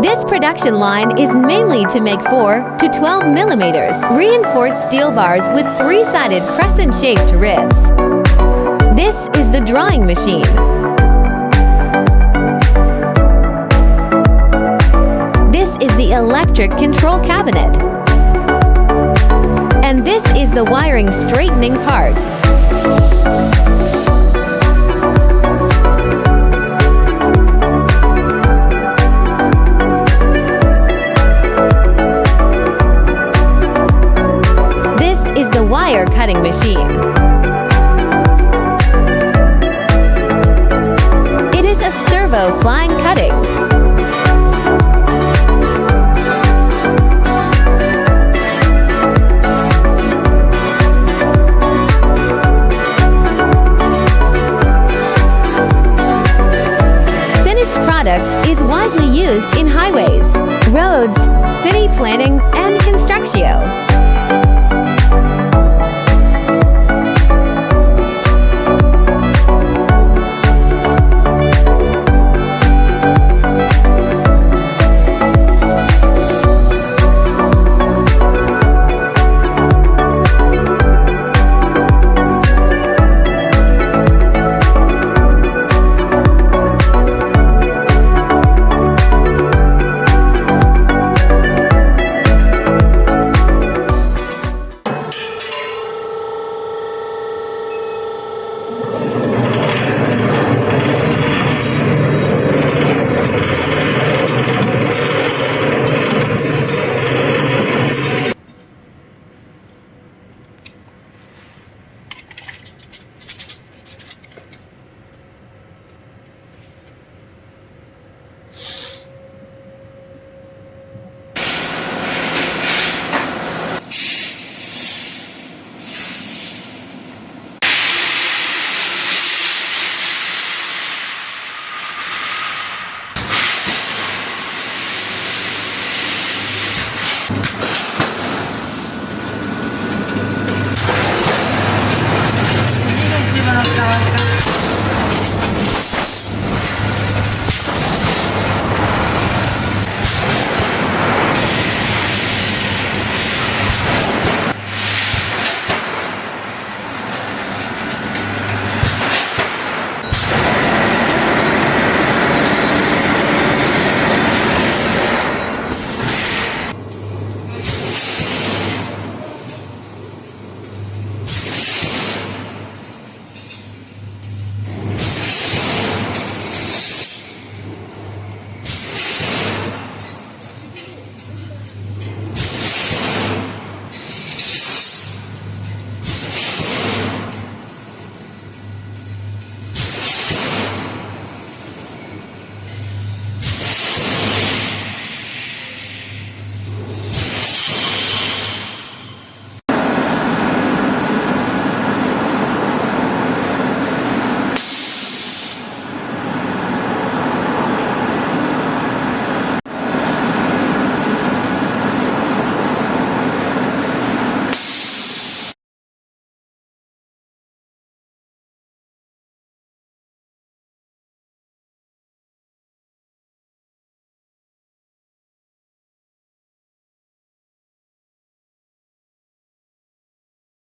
This production line is mainly to make 4 to 12 millimeters reinforced steel bars with 3-sided crescent-shaped ribs. This is the drawing machine. This is the electric control cabinet. And this is the wiring straightening part. Wire cutting machine. It is a servo flying cutting. Finished product is widely used in highways, roads, city planning, and construction.